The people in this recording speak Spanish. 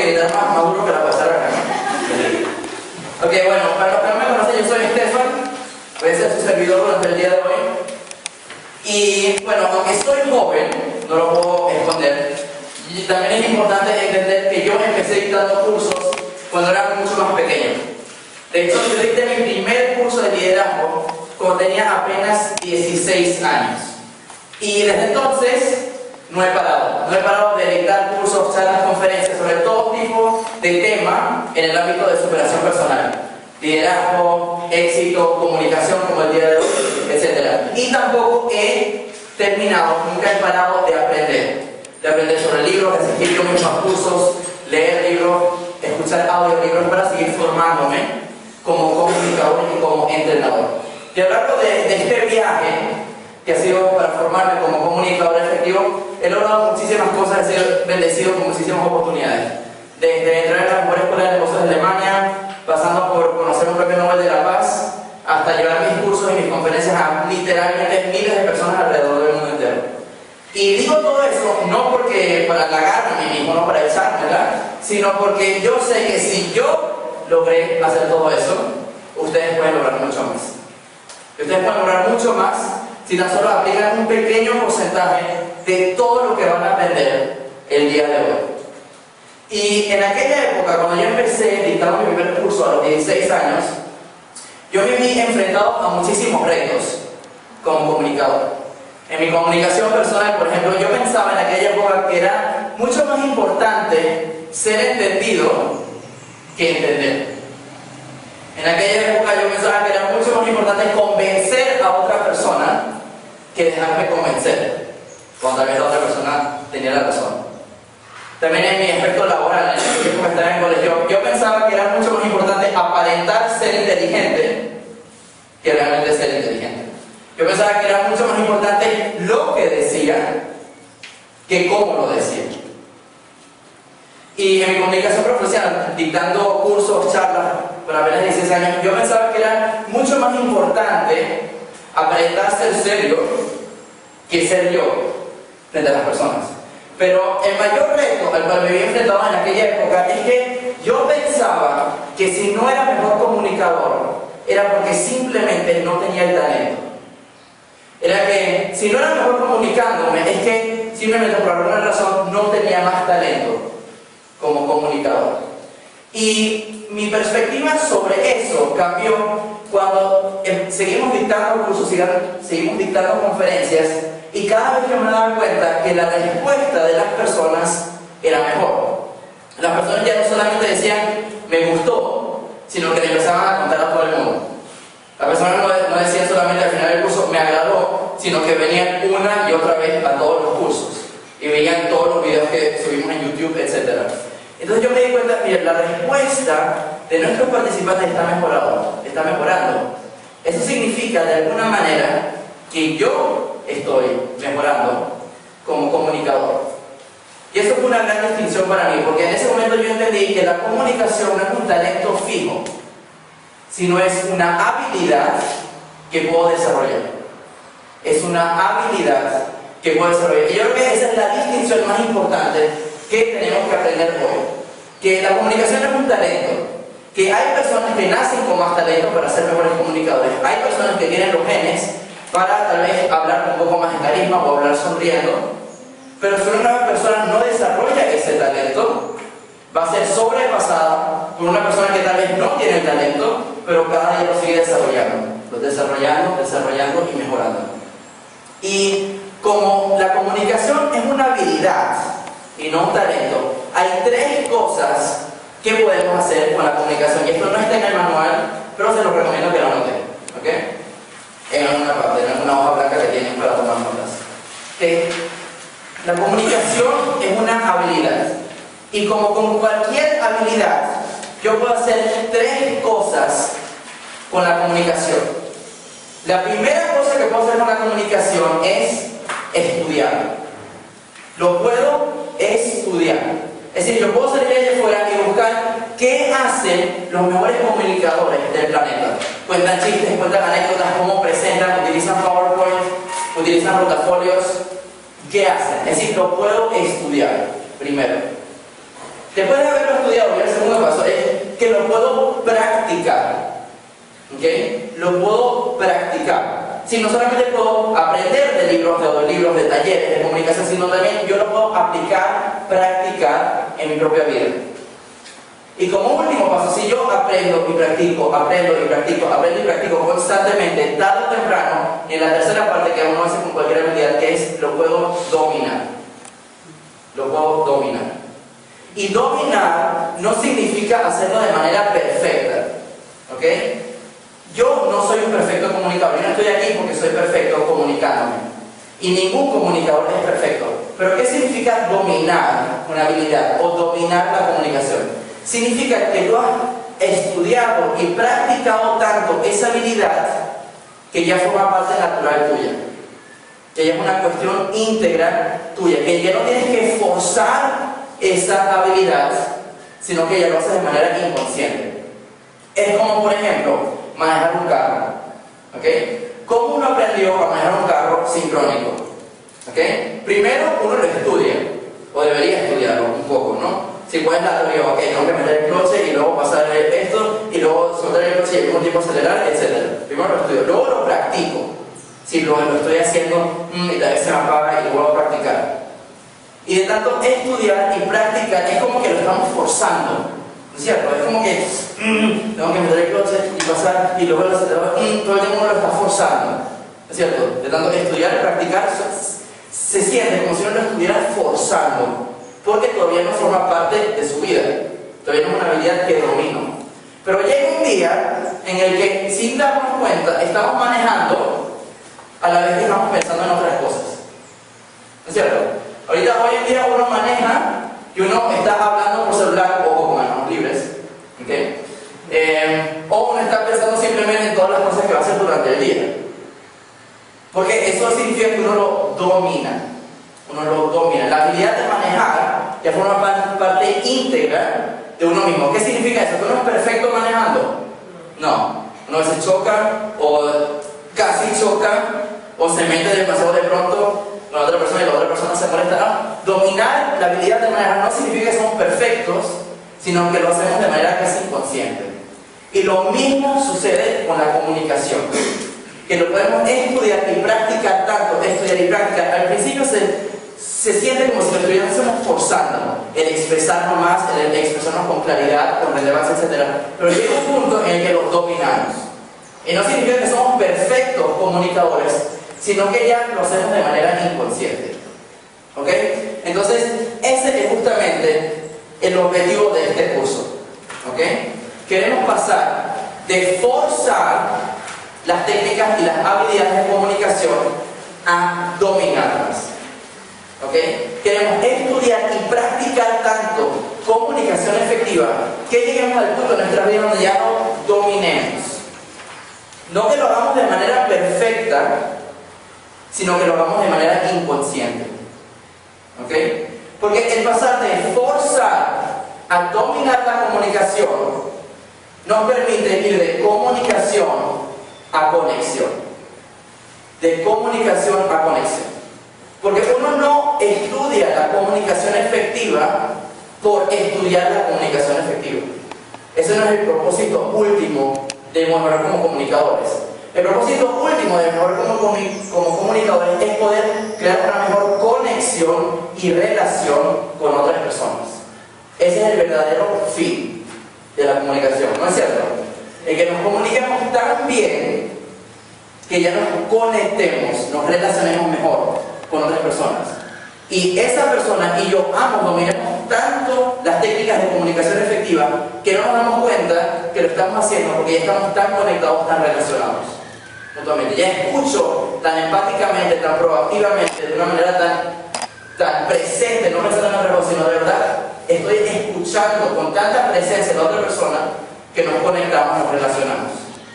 gritar más duro que la puede estar acá. Ok, bueno, para los que no me conocen, yo soy Estefan, voy a ser su servidor durante el día de hoy. Y bueno, aunque soy joven, no lo puedo esconder, y también es importante entender que yo empecé dictando cursos cuando era mucho más pequeño. De hecho, yo dicté mi primer curso de liderazgo cuando tenía apenas 16 años. Y desde entonces no he parado de dictar cursos, charlas, conferencias sobre todo tipo de tema en el ámbito de superación personal. Liderazgo, éxito, comunicación como el día de hoy, etc. Y tampoco he terminado, nunca he parado de aprender sobre libros, de asistir a muchos cursos, leer libros, escuchar audiolibros para seguir formándome como comunicador y como entrenador. Y a lo largo de este viaje, que ha sido para formarme como comunicador efectivo, he logrado muchísimas cosas, he sido bendecido con muchísimas oportunidades. Desde entrar en la mejor escuela de negocios de Alemania, pasando por conocer un premio Nobel de la Paz, hasta llevar mis cursos y mis conferencias a literalmente miles de personas alrededor del mundo entero. Y digo todo eso no porque para halagarme a mí mismo, no para echármela, sino porque yo sé que si yo logré hacer todo eso, ustedes pueden lograr mucho más. Ustedes pueden lograr mucho más si tan solo aplican un pequeño porcentaje de todo lo que van a aprender el día de hoy. Y en aquella época, cuando yo empecé dictando mi primer curso a los 16 años, yo me vi enfrentado a muchísimos retos como comunicador. En mi comunicación personal, por ejemplo, yo pensaba en aquella época que era mucho más importante ser entendido que entender. En aquella época yo pensaba que era mucho más importante convencer a otra persona que dejarme convencer, cuando tal vez la otra persona tenía la razón. También en mi aspecto laboral, en el tiempo que estaba en el colegio, yo pensaba que era mucho más importante aparentar ser inteligente que realmente ser inteligente. Yo pensaba que era mucho más importante lo que decía que cómo lo decía. Y en mi comunicación profesional, dictando cursos, charlas, por apenas 16 años, yo pensaba que era mucho más importante aparentar ser serio que ser yo frente a las personas. Pero el mayor reto al cual me había enfrentado en aquella época es que yo pensaba que si no era mejor comunicador, era porque simplemente no tenía el talento. Era que si no era mejor comunicándome, es que simplemente por alguna razón no tenía más talento como comunicador. Y mi perspectiva sobre eso cambió cuando seguimos dictando cursos, seguimos dictando conferencias, y cada vez que me daba cuenta que la respuesta de las personas era mejor. Las personas ya no solamente decían me gustó, sino que le empezaban a contar a todo el mundo. Las personas no decían solamente al final del curso me agradó, sino que venían una y otra vez a todos los cursos y veían todos los videos que subimos en YouTube, etc. Entonces yo me di cuenta, mira, la respuesta de nuestros participantes está mejorando. Eso significa de alguna manera que yo estoy mejorando como comunicador. Y eso fue una gran distinción para mí, porque en ese momento yo entendí que la comunicación no es un talento fijo, sino es una habilidad que puedo desarrollar. Es una habilidad que puedo desarrollar. Y yo creo que esa es la distinción más importante que tenemos que aprender hoy. Que la comunicación no es un talento. Que hay personas que nacen con más talento para ser mejores comunicadores. Hay personas que tienen los genes para tal vez hablar un poco más en carisma o hablar sonriendo. Pero si una persona no desarrolla ese talento, va a ser sobrepasada por una persona que tal vez no tiene el talento, pero cada día lo sigue desarrollando y mejorando. Y como la comunicación es una habilidad y no un talento, hay tres cosas que podemos hacer con la comunicación. Y esto no está en el manual, pero se los recomiendo que lo anoten, ¿ok? En alguna parte, en alguna hoja blanca que tienen para tomar notas. La comunicación es una habilidad. Y como con cualquier habilidad, yo puedo hacer tres cosas con la comunicación. La primera cosa que puedo hacer con la comunicación es estudiar. Lo puedo estudiar. Es decir, yo puedo salir allá afuera y buscar qué hacen los mejores comunicadores del planeta. Cuentan chistes, cuentan anécdotas, cómo presentan, utilizan PowerPoint, utilizan rotafolios. ¿Qué hacen? Es decir, lo puedo estudiar primero. Después de haberlo estudiado, el segundo paso es que lo puedo practicar. ¿Ok? Lo puedo practicar. Si no solamente puedo aprender de libros, de talleres, de comunicación, sino también yo lo puedo aplicar, practicar en mi propia vida. Y como último paso, si yo aprendo y practico, aprendo y practico, aprendo y practico constantemente, tarde o temprano, en la tercera parte que uno hace con cualquier habilidad, que es lo puedo dominar. Lo puedo dominar. Y dominar no significa hacerlo de manera perfecta. ¿Ok? Yo no soy un perfecto comunicador. Yo no estoy aquí porque soy perfecto comunicándome. Y ningún comunicador es perfecto. Pero ¿qué significa dominar una habilidad o dominar la comunicación? Significa que tú has estudiado y practicado tanto esa habilidad que ya forma parte natural tuya. Que ya es una cuestión íntegra tuya. Que ya no tienes que forzar esa habilidad, sino que ya lo haces de manera inconsciente. Es como, por ejemplo, manejar un carro. ¿Ok? ¿Cómo uno aprendió a manejar un carro sincrónico? ¿Ok? Primero uno lo estudia, o debería estudiarlo un poco, ¿no? Si puedes la teoría, ok, tengo que meter el cloche y luego pasar esto, y luego soltar el cloche y al mismo tiempo acelerar, etc. Primero lo estudio, luego lo practico. Si lo estoy haciendo y tal vez se me apaga y lo vuelvo a practicar. Y de tanto estudiar y practicar, es como que lo estamos forzando. ¿No es cierto? Es como que tengo que meter el cloche y pasar y luego lo acelerar, todo el tiempo uno lo está forzando. ¿No es cierto? De tanto estudiar y practicar, se siente como si uno lo estuviera forzando. Porque todavía no forma parte de su vida. Todavía no es una habilidad que domino. Pero llega un día en el que, sin darnos cuenta, estamos manejando a la vez que estamos pensando en otras cosas. ¿No es cierto? Ahorita, hoy en día, uno maneja y uno está hablando por celular o con manos libres. ¿Okay? O uno está pensando simplemente en todas las cosas que va a hacer durante el día. Porque eso significa que uno lo domina. Uno lo domina. La habilidad de manejar ya forma parte íntegra de uno mismo. ¿Qué significa eso? ¿Que uno es perfecto manejando? No. Uno se choca o casi choca o se mete demasiado de pronto con la otra persona y la otra persona se molesta. No. Dominar la habilidad de manejar no significa que somos perfectos, sino que lo hacemos de manera casi inconsciente. Y lo mismo sucede con la comunicación. Que lo podemos estudiar y practicar tanto, estudiar y practicar. Al principio se siente como si lo estuviéramos forzando, el expresarnos más, el expresarnos con claridad, con relevancia, etc. Pero llega un punto en el que lo dominamos. Y no significa que somos perfectos comunicadores, sino que ya lo hacemos de manera inconsciente. ¿Ok? Entonces, ese es justamente el objetivo de este curso. ¿Ok? Queremos pasar de forzar las técnicas y las habilidades de comunicación a dominarlas. ¿Ok? Queremos estudiar y practicar tanto comunicación efectiva que lleguemos al punto de nuestra vida donde ya lo dominemos. No que lo hagamos de manera perfecta, sino que lo hagamos de manera inconsciente. ¿Ok? Porque el pasar de forzar a dominar la comunicación nos permite ir de comunicación a conexión. De comunicación a conexión. Porque uno no estudia la comunicación efectiva por estudiar la comunicación efectiva. Ese no es el propósito último de mejorar como comunicadores. El propósito último de mejorar como comunicadores es poder crear una mejor conexión y relación con otras personas. Ese es el verdadero fin de la comunicación, ¿no es cierto? El que nos comuniquemos tan bien que ya nos conectemos, nos relacionemos mejor con otras personas. Y esa persona y yo ambos dominamos tanto las técnicas de comunicación efectiva que no nos damos cuenta que lo estamos haciendo porque ya estamos tan conectados, tan relacionados mutuamente. Ya escucho tan empáticamente, tan proactivamente, de una manera tan presente, no pensando en otra cosa, sino de verdad estoy escuchando con tanta presencia de la otra persona que nos conectamos, nos relacionamos.